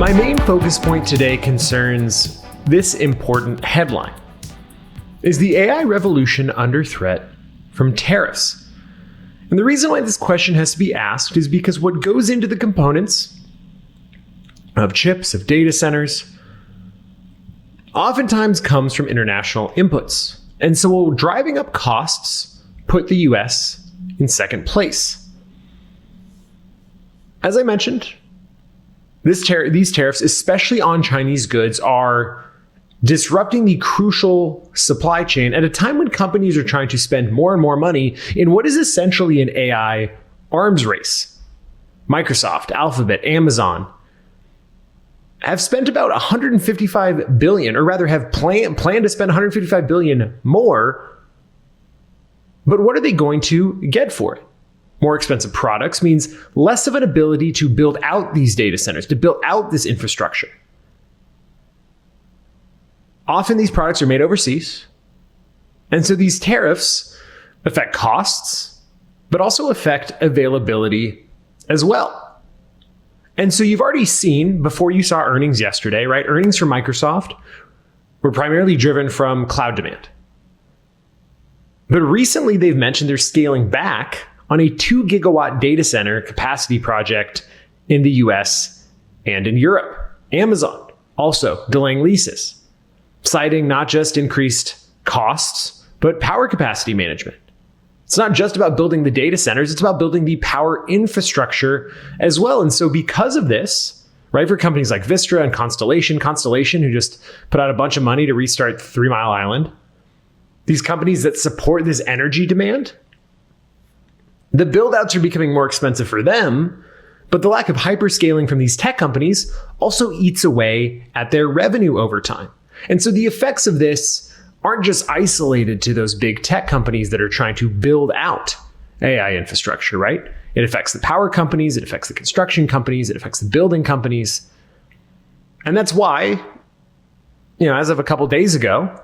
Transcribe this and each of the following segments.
My main focus point today concerns this important headline. Is the AI revolution under threat from tariffs? And the reason why this question has to be asked is because what goes into the components of chips, of data centers, oftentimes comes from international inputs. And so driving up costs put the US in second place. As I mentioned, these tariffs, especially on Chinese goods, are disrupting the crucial supply chain at a time when companies are trying to spend more and more money in what is essentially an AI arms race. Microsoft, Alphabet, Amazon have spent about 155 billion, or rather have planned to spend 155 billion more. But what are they going to get for it? More expensive products means less of an ability to build out these data centers, to build out this infrastructure. Often these products are made overseas. And so these tariffs affect costs, but also affect availability as well. And so you've already seen, before you saw earnings yesterday, right? Earnings from Microsoft were primarily driven from cloud demand. But recently they've mentioned they're scaling back on a 2 gigawatt data center capacity project in the US and in Europe. Amazon also delaying leases, citing not just increased costs, but power capacity management. It's not just about building the data centers, it's about building the power infrastructure as well. And so because of this, right, for companies like Vistra and Constellation, who just put out a bunch of money to restart 3 Mile Island, these companies that support this energy demand, the build-outs are becoming more expensive for them, but the lack of hyperscaling from these tech companies also eats away at their revenue over time. And so the effects of this aren't just isolated to those big tech companies that are trying to build out AI infrastructure, right? It affects the power companies, it affects the construction companies, it affects the building companies. And that's why, as of a couple days ago,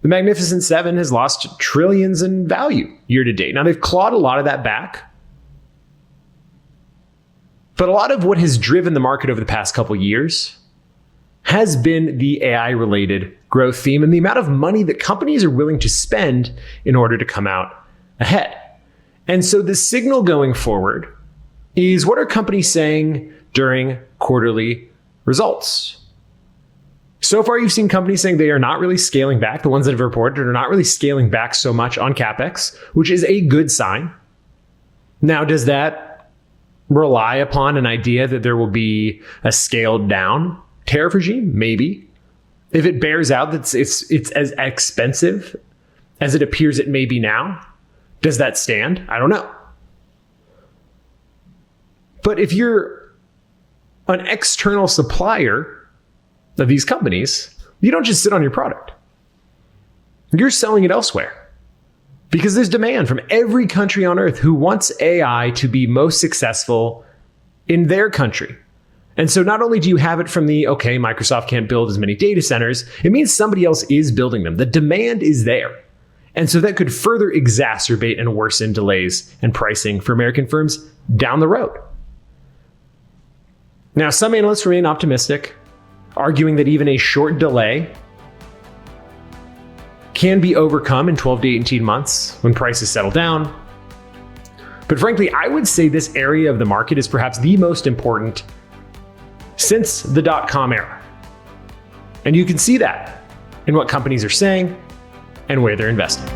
the Magnificent Seven has lost trillions in value year to date. Now, they've clawed a lot of that back. But a lot of what has driven the market over the past couple years has been the AI-related growth theme and the amount of money that companies are willing to spend in order to come out ahead. And so the signal going forward is, what are companies saying during quarterly results? So far, you've seen companies saying they are not really scaling back. The ones that have reported are not really scaling back so much on CapEx, which is a good sign. Now, does that rely upon an idea that there will be a scaled down tariff regime? Maybe. If it bears out that it's as expensive as it appears it may be now, does that stand? I don't know. But if you're an external supplier of these companies, you don't just sit on your product. You're selling it elsewhere because there's demand from every country on earth who wants AI to be most successful in their country. And so not only do you have it from Microsoft can't build as many data centers, it means somebody else is building them. The demand is there. And so that could further exacerbate and worsen delays and pricing for American firms down the road. Now, some analysts remain optimistic, arguing that even a short delay can be overcome in 12 to 18 months when prices settle down. But frankly, I would say this area of the market is perhaps the most important since the dot-com era. And you can see that in what companies are saying and where they're investing.